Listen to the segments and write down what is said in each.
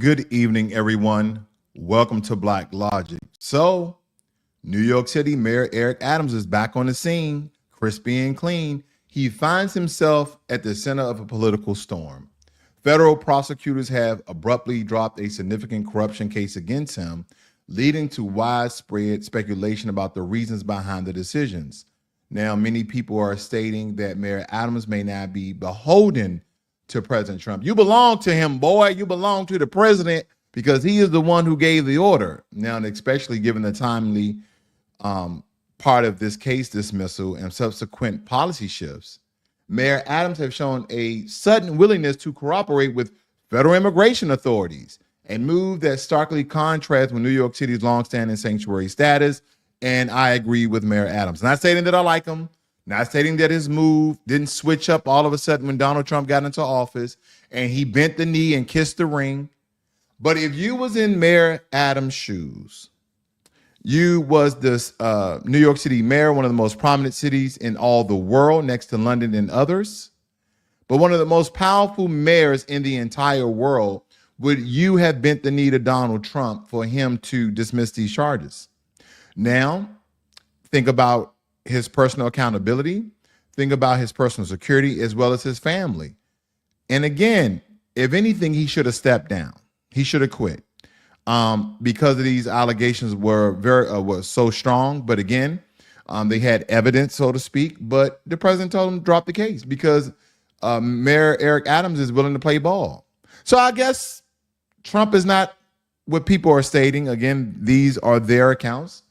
Good evening, everyone. Welcome to Blacklogic. So, New York City Mayor Eric Adams is back on the scene, crispy and clean. He finds himself at the center of a political storm. Federal prosecutors have abruptly dropped a significant corruption case against him, leading to widespread speculation about the reasons behind the decisions. Now, many people are stating that Mayor Adams may not be beholden to President Trump. You belong to him, boy. You belong to the president because he is the one who gave the order. Now, and especially given the timely part of this case dismissal and subsequent policy shifts, Mayor Adams has shown a sudden willingness to cooperate with federal immigration authorities, a move that starkly contrasts with New York City's longstanding sanctuary status. And I agree with Mayor Adams. Not stating that I like him, not stating that his move didn't switch up all of a sudden when Donald Trump got into office and he bent the knee and kissed the ring. But if you was in Mayor Adams' shoes, you was this New York City mayor, one of the most prominent cities in all the world, next to London and others, but one of the most powerful mayors in the entire world. Would you have bent the knee to Donald Trump for him to dismiss these charges? Now, think about his personal accountability. Think about his personal security as well as his family. And again, if anything, he should have stepped down. He should have quit because of these allegations were so strong. But again, they had evidence, so to speak. But the president told him to drop the case because Mayor Eric Adams is willing to play ball. So I guess Trump is not what people are stating. Again, these are their accounts,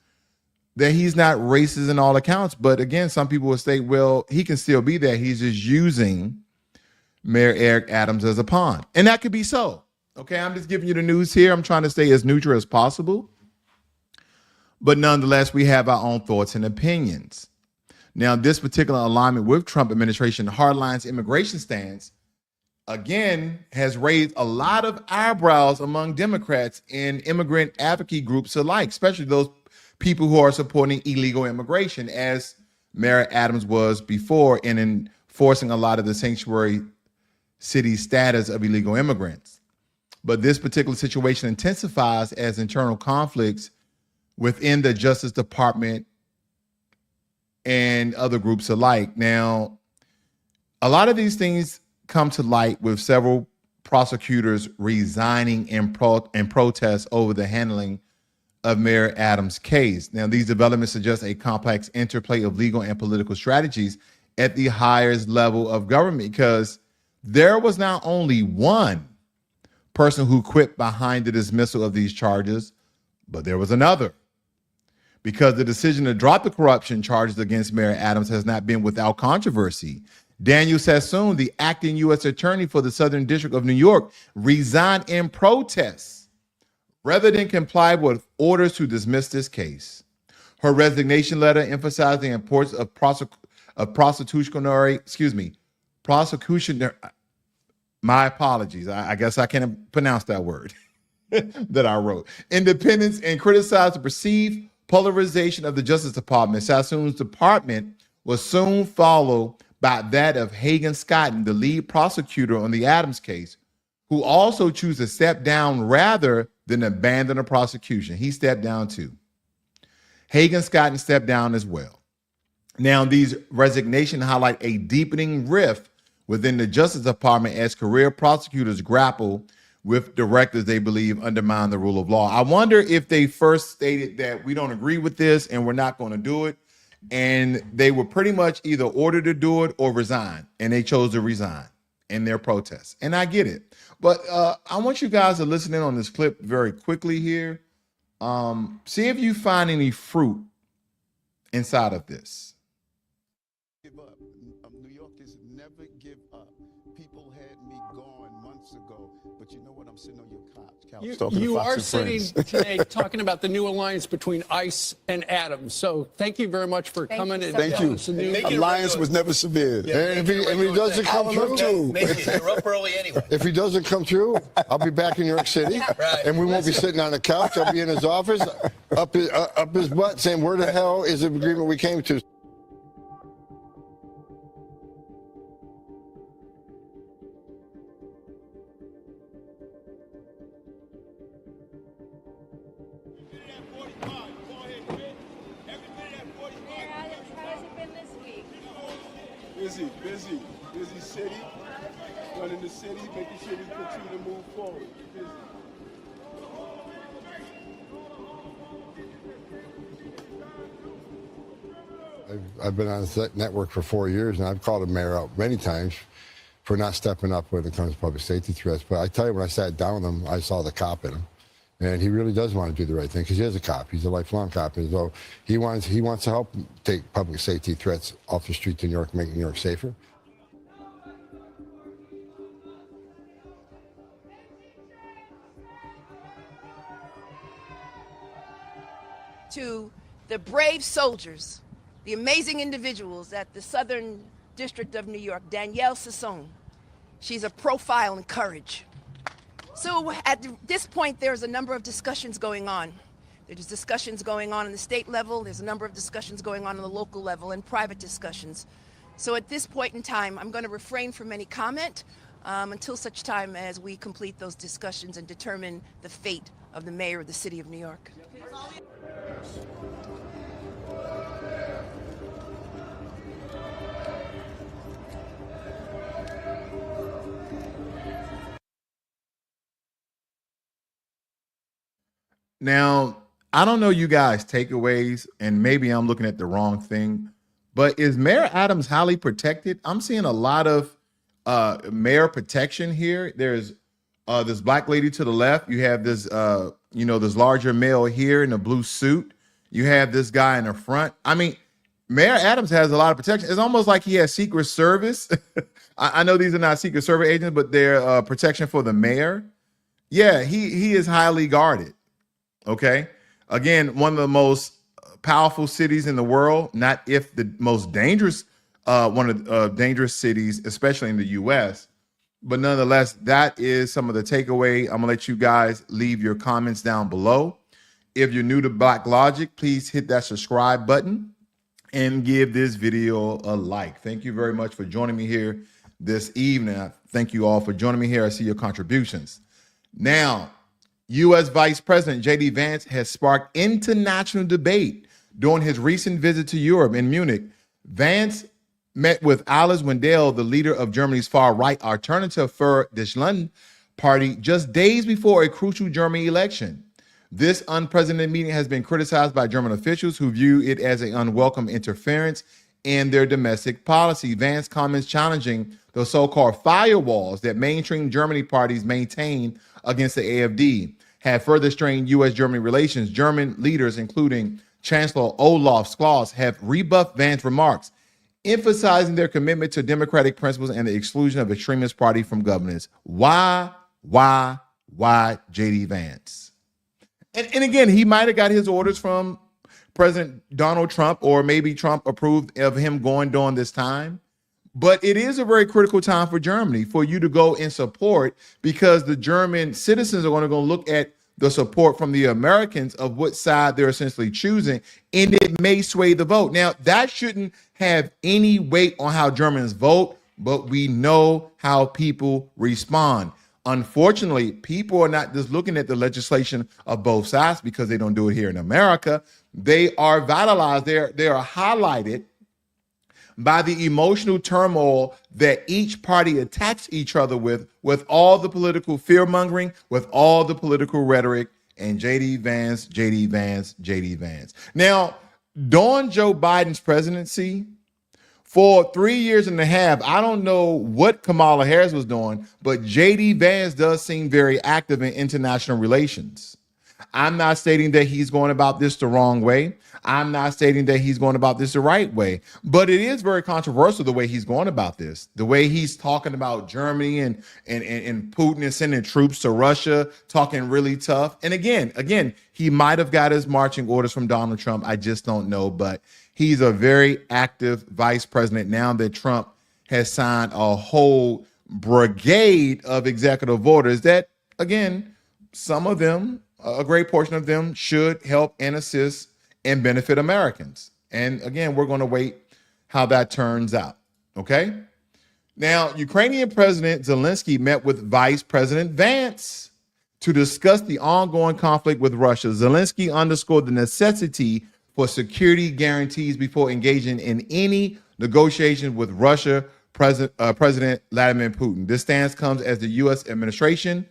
that he's not racist in all accounts. But again, some people will state, well, he can still be there. He's just using Mayor Eric Adams as a pawn. And that could be so. Okay, I'm just giving you the news here. I'm trying to stay as neutral as possible. But nonetheless, we have our own thoughts and opinions. Now, this particular alignment with Trump administration hardlines immigration stance, again, has raised a lot of eyebrows among Democrats and immigrant advocate groups alike, especially those people who are supporting illegal immigration, as Mayor Adams was before in enforcing a lot of the sanctuary city status of illegal immigrants. But this particular situation intensifies as internal conflicts within the Justice Department and other groups alike. Now, a lot of these things come to light with several prosecutors resigning in protest over the handling of Mayor Adams' case. Now, these developments suggest a complex interplay of legal and political strategies at the highest level of government, because there was not only one person who quit behind the dismissal of these charges, but there was another. Because the decision to drop the corruption charges against Mayor Adams has not been without controversy. Daniel Sassoon, the acting U.S. attorney for the Southern District of New York, resigned in protest rather than comply with orders to dismiss this case. Her resignation letter emphasized the importance of my apologies, I guess I can't pronounce that word that I wrote. Independence, and criticized the perceived polarization of the Justice Department. Sassoon's department was soon followed by that of Hagan Scott, the lead prosecutor on the Adams case, who also chose to step down rather than abandon the prosecution. He stepped down too. Hagan Scott stepped down as well. Now, these resignations highlight a deepening rift within the Justice Department as career prosecutors grapple with directives they believe undermine the rule of law. I wonder if they first stated that we don't agree with this and we're not going to do it, and they were pretty much either ordered to do it or resign, and they chose to resign in their protests. And I get it. But I want you guys to listen in on this clip very quickly here. See if you find any fruit inside of this. Give up. New Yorkers never give up. People had me gone months ago, but you know what? I'm sitting on your couch. You are sitting today talking about the new alliance between ICE and Adams. So thank you very much for coming in. Thank you. Alliance was never severe. Yeah, and if he doesn't come through, you're up early anyway. If he doesn't come through, I'll be back in New York City, right. And we won't be sitting on the couch. I'll be in his office, up his butt, saying, "Where the hell is the agreement we came to?" How has it been this week? Busy city, running the city, making sure we continue to move forward. Busy. I've been on the network for 4 years, and I've called the mayor out many times for not stepping up when it comes to public safety threats. But I tell you, when I sat down with him, I saw the cop in him. And he really does want to do the right thing because he is a cop. He's a lifelong cop. And so he wants to help take public safety threats off the streets of New York, make New York safer. To the brave soldiers, the amazing individuals at the Southern District of New York, Danielle Sassoon. She's a profile in courage. So at this point, there's a number of discussions going on. There's discussions going on the state level. There's a number of discussions going on the local level and private discussions. So at this point in time, I'm going to refrain from any comment until such time as we complete those discussions and determine the fate of the mayor of the city of New York. Now, I don't know you guys' takeaways, and maybe I'm looking at the wrong thing, but is Mayor Adams highly protected? I'm seeing a lot of mayor protection here. There's this black lady to the left. You have this, this larger male here in a blue suit. You have this guy in the front. I mean, Mayor Adams has a lot of protection. It's almost like he has Secret Service. I know these are not Secret Service agents, but they're protection for the mayor. Yeah, he is highly guarded. Okay. Again, one of the most powerful cities in the world, not if the most dangerous, one of the dangerous cities, especially in the U.S. But nonetheless, that is some of the takeaway. I'm gonna let you guys leave your comments down below. If you're new to Blacklogic, please hit that subscribe button and give this video a like. Thank you very much for joining me here this evening. Thank you all for joining me here. I see your contributions. Now, U.S. Vice President J.D. Vance has sparked international debate during his recent visit to Europe in Munich. Vance met with Alice Wendell, the leader of Germany's far-right Alternative für Deutschland party, just days before a crucial German election. This unprecedented meeting has been criticized by German officials who view it as an unwelcome interference in their domestic policy. Vance comments challenging the so-called firewalls that mainstream Germany parties maintain against the AfD have further strained U.S.-Germany relations. German leaders, including Chancellor Olaf Scholz, have rebuffed Vance's remarks, emphasizing their commitment to democratic principles and the exclusion of extremist party from governance. Why J.D. Vance? And again, he might have got his orders from President Donald Trump, or maybe Trump approved of him going during this time. But it is a very critical time for Germany for you to go and support, because the German citizens are going to go look at the support from the Americans of what side they're essentially choosing, and it may sway the vote. Now, that shouldn't have any weight on how Germans vote, but we know how people respond. Unfortunately, people are not just looking at the legislation of both sides because they don't do it here in America. They are vitalized. They are highlighted by the emotional turmoil that each party attacks each other with all the political fear-mongering, with all the political rhetoric, and J.D. Vance. Now, during Joe Biden's presidency, for 3 years and a half, I don't know what Kamala Harris was doing, but J.D. Vance does seem very active in international relations. I'm not stating that he's going about this the wrong way. I'm not stating that he's going about this the right way, but it is very controversial the way he's going about this, the way he's talking about Germany and Putin and sending troops to Russia, talking really tough. And again, he might have got his marching orders from Donald Trump. I just don't know, but he's a very active vice president now that Trump has signed a whole brigade of executive orders that, again, some of them, a great portion of them, should help and assist and benefit Americans. And again, we're going to wait how that turns out. Okay. Now, Ukrainian President Zelenskyy met with Vice President Vance to discuss the ongoing conflict with Russia. Zelenskyy underscored the necessity for security guarantees before engaging in any negotiations with Russia President Vladimir Putin. This stance comes as the U.S. administration,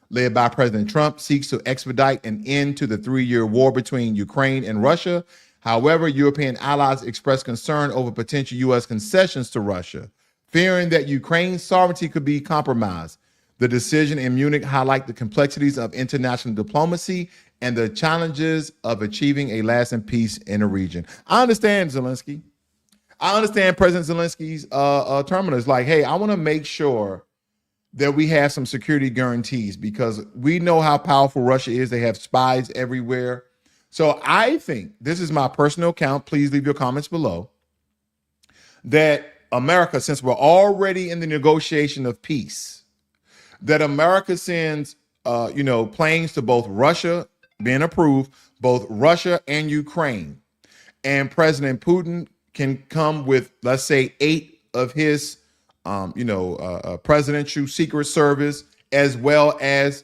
led by President Trump, seeks to expedite an end to the 3-year war between Ukraine and Russia. However, European allies expressed concern over potential U.S. concessions to Russia, fearing that Ukraine's sovereignty could be compromised. The decision in Munich highlights the complexities of international diplomacy and the challenges of achieving a lasting peace in the region. I understand Zelenskyy. I understand President Zelensky's terminal is like, hey, I want to make sure that we have some security guarantees because we know how powerful Russia is. They have spies everywhere. So I think, this is my personal account, please leave your comments below, that America, since we're already in the negotiation of peace, that America sends planes to both Russia, being approved, both Russia and Ukraine. And President Putin can come with, let's say, 8 of his, presidential secret service, as well as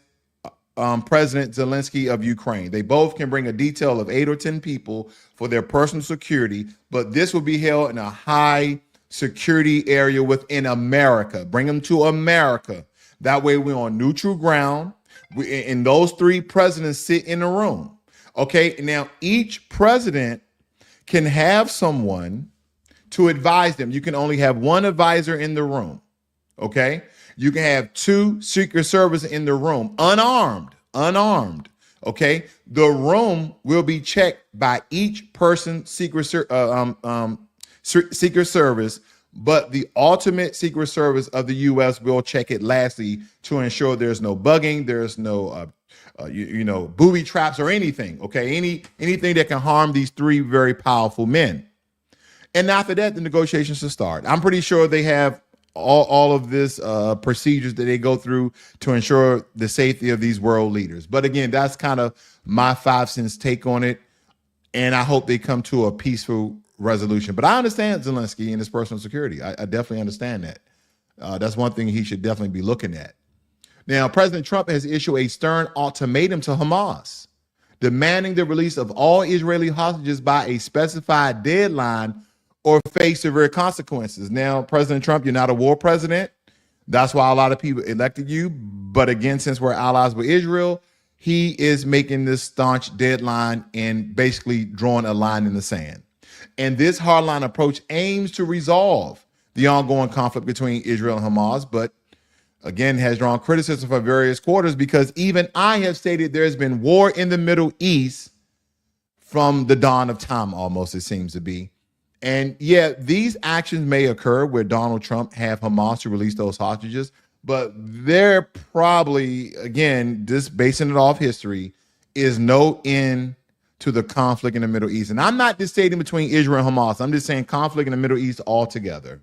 President Zelenskyy of Ukraine. They both can bring a detail of 8 or 10 people for their personal security, but this will be held in a high security area within America. Bring them to America. That way we're on neutral ground. And those 3 presidents sit in a room. Okay, now each president can have someone to advise them. You can only have 1 advisor in the room. Okay, you can have 2 Secret Service in the room, unarmed. Okay, the room will be checked by each person, Secret Service, but the ultimate Secret Service of the U.S. will check it lastly to ensure there's no bugging, there's no booby traps or anything. Okay, anything that can harm these 3 very powerful men. And after that, the negotiations will start. I'm pretty sure they have all of this procedures that they go through to ensure the safety of these world leaders. But again, that's kind of my 5 cents take on it. And I hope they come to a peaceful resolution. But I understand Zelenskyy and his personal security. I definitely understand that. That's one thing he should definitely be looking at. Now, President Trump has issued a stern ultimatum to Hamas, demanding the release of all Israeli hostages by a specified deadline or face severe consequences. Now, President Trump, you're not a war president. That's why a lot of people elected you. But again, since we're allies with Israel, he is making this staunch deadline and basically drawing a line in the sand. And this hardline approach aims to resolve the ongoing conflict between Israel and Hamas, but again, has drawn criticism from various quarters because even I have stated there's been war in the Middle East from the dawn of time, almost, it seems to be. And yeah, these actions may occur where Donald Trump have Hamas to release those hostages, but they're probably, again, just basing it off history, is no end to the conflict in the Middle East. And I'm not just stating between Israel and Hamas. I'm just saying conflict in the Middle East altogether.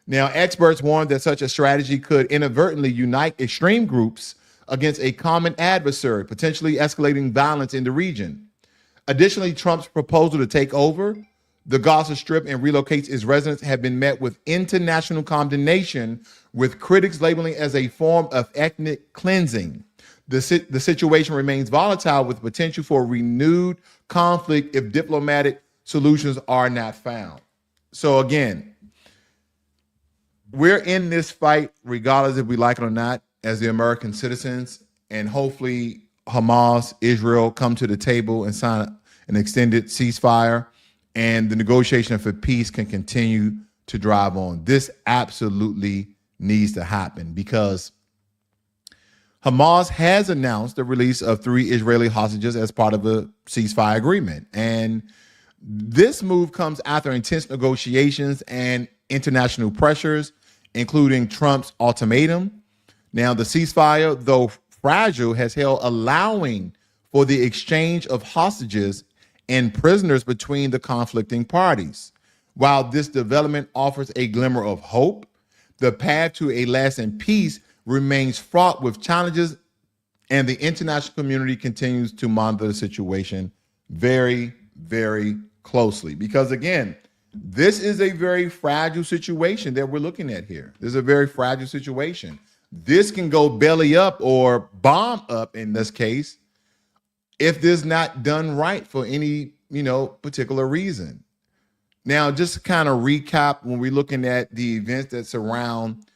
Now, experts warn that such a strategy could inadvertently unite extreme groups against a common adversary, potentially escalating violence in the region. Additionally, Trump's proposal to take over the Gaza Strip and relocate its residents have been met with international condemnation, with critics labeling it as a form of ethnic cleansing. The situation remains volatile with potential for renewed conflict if diplomatic solutions are not found. So again, we're in this fight regardless if we like it or not as the American citizens, and hopefully Hamas, Israel come to the table and sign an extended ceasefire, and the negotiation for peace can continue to drive on. This absolutely needs to happen because Hamas has announced the release of 3 Israeli hostages as part of a ceasefire agreement. And this move comes after intense negotiations and international pressures, including Trump's ultimatum. Now, the ceasefire, though fragile, has held, allowing for the exchange of hostages and prisoners between the conflicting parties. While this development offers a glimmer of hope, the path to a lasting peace remains fraught with challenges, and the international community continues to monitor the situation very, very closely. Because again, this is a very fragile situation that we're looking at here. This is a very fragile situation. This can go belly up or bomb up in this case if this is not done right for any particular reason. Now, just to kind of recap, when we're looking at the events that surround,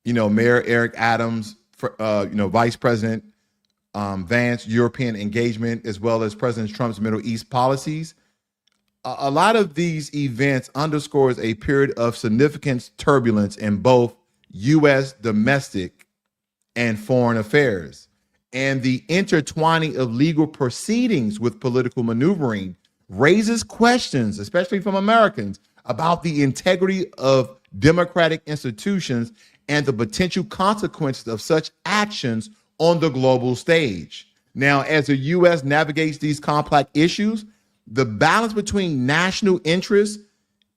Mayor Eric Adams, Vice President Vance European engagement, as well as President Trump's Middle East policies, a lot of these events underscores a period of significant turbulence in both U.S. domestic and foreign affairs, and the intertwining of legal proceedings with political maneuvering raises questions, especially from Americans, about the integrity of democratic institutions and the potential consequences of such actions on the global stage. Now, as the U.S. navigates these complex issues, the balance between national interests,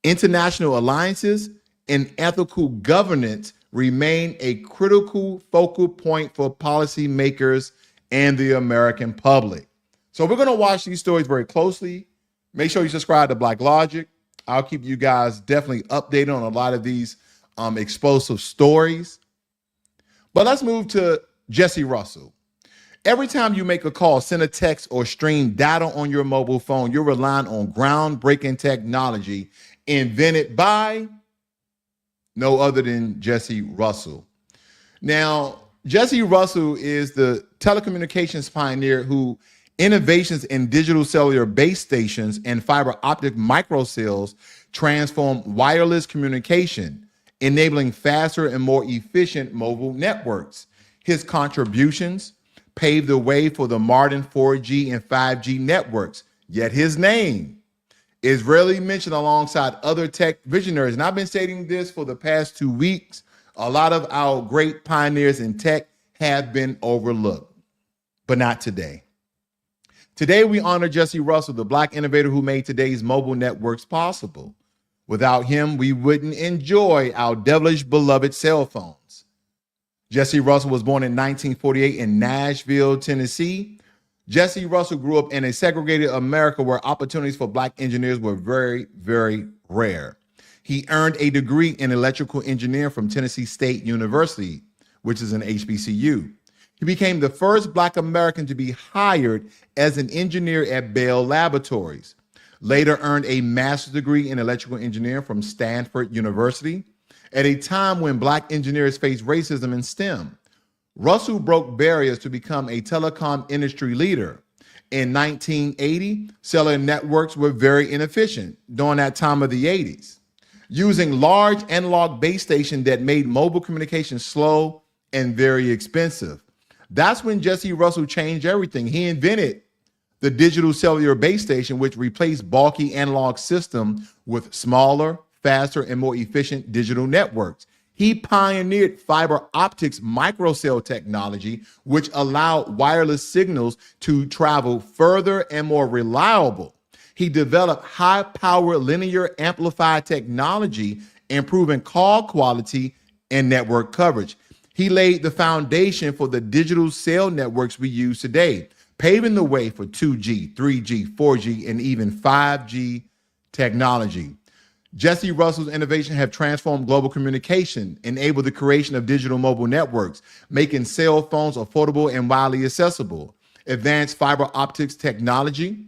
international alliances, and ethical governance remain a critical focal point for policymakers and the American public. So we're going to watch these stories very closely. Make sure you subscribe to Blacklogic. I'll keep you guys definitely updated on a lot of these explosive stories. But let's move to Jesse Russell. Every time you make a call, send a text, or stream data on your mobile phone, you're relying on groundbreaking technology invented by no other than Jesse Russell. Now, Jesse Russell is the telecommunications pioneer who innovations in digital cellular base stations and fiber optic microcells transform wireless communication, enabling faster and more efficient mobile networks. His contributions paved the way for the modern 4G and 5G networks, yet his name is rarely mentioned alongside other tech visionaries. And I've been stating this for the past 2 weeks. A lot of our great pioneers in tech have been overlooked, but not today. Today, we honor Jesse Russell, the Black innovator who made today's mobile networks possible. Without him, we wouldn't enjoy our devilish beloved cell phones. Jesse Russell was born in 1948 in Nashville, Tennessee. Jesse Russell grew up in a segregated America where opportunities for Black engineers were very, very rare. He earned a degree in electrical engineering from Tennessee State University, which is an HBCU. He became the first Black American to be hired as an engineer at Bell Laboratories. Later earned a master's degree in electrical engineering from Stanford University. At a time when Black engineers faced racism in STEM, Russell broke barriers to become a telecom industry leader. In 1980, cellular networks were very inefficient during that time of the 80s, using large analog base stations that made mobile communication slow and very expensive. That's when Jesse Russell changed everything. He invented the digital cellular base station, which replaced bulky analog system with smaller, faster, and more efficient digital networks. He pioneered fiber optics microcell technology, which allowed wireless signals to travel further and more reliable. He developed high-power linear amplified technology, improving call quality and network coverage. He laid the foundation for the digital cell networks we use today, paving the way for 2G, 3G, 4G, and even 5G technology. Jesse Russell's innovation have transformed global communication, enabled the creation of digital mobile networks, making cell phones affordable and widely accessible, advanced fiber optics technology,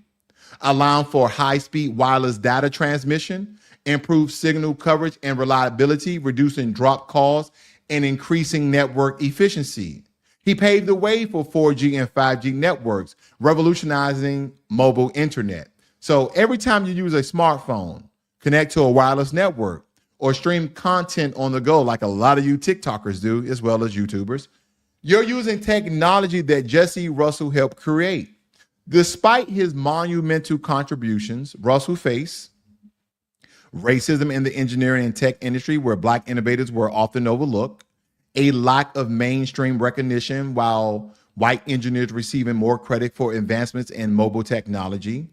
allowing for high-speed wireless data transmission, improved signal coverage and reliability, reducing drop calls, and increasing network efficiency. He paved the way for 4G and 5G networks, revolutionizing mobile internet. So every time you use a smartphone, connect to a wireless network, or stream content on the go, like a lot of you TikTokers do, as well as YouTubers, you're using technology that Jesse Russell helped create. Despite his monumental contributions, Russell faced racism in the engineering and tech industry, where Black innovators were often overlooked, a lack of mainstream recognition, while white engineers receiving more credit for advancements in mobile technology,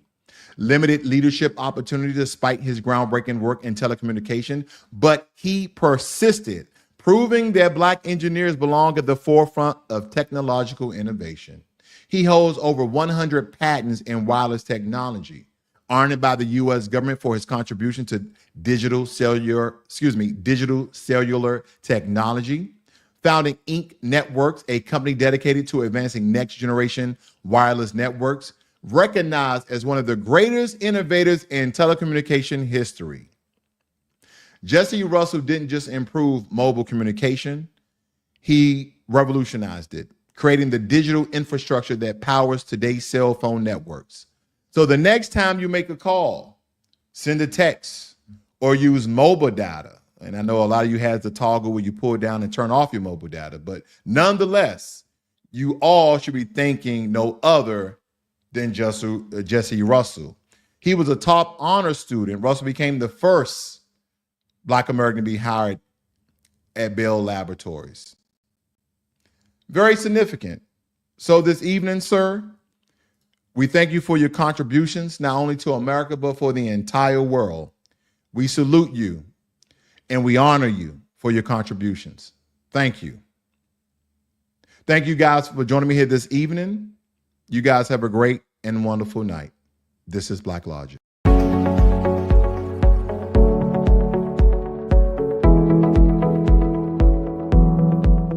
limited leadership opportunity despite his groundbreaking work in telecommunication, but he persisted, proving that Black engineers belong at the forefront of technological innovation. He holds over 100 patents in wireless technology, earned by the U.S. government for his contribution to digital cellular technology, founding Inc. Networks, a company dedicated to advancing next generation wireless networks, recognized as one of the greatest innovators in telecommunication history. Jesse Russell didn't just improve mobile communication, he revolutionized it, creating the digital infrastructure that powers today's cell phone networks. So the next time you make a call, send a text, or use mobile data, and I know a lot of you has the toggle where you pull down and turn off your mobile data, but nonetheless, you all should be thanking no other than Jesse Russell. He was a top honor student. Russell became the first Black American to be hired at Bell Laboratories. Very significant. So this evening, sir, we thank you for your contributions, not only to America, but for the entire world. We salute you and we honor you for your contributions. Thank you. Thank you guys for joining me here this evening. You guys have a great and wonderful night. This is Blacklogic.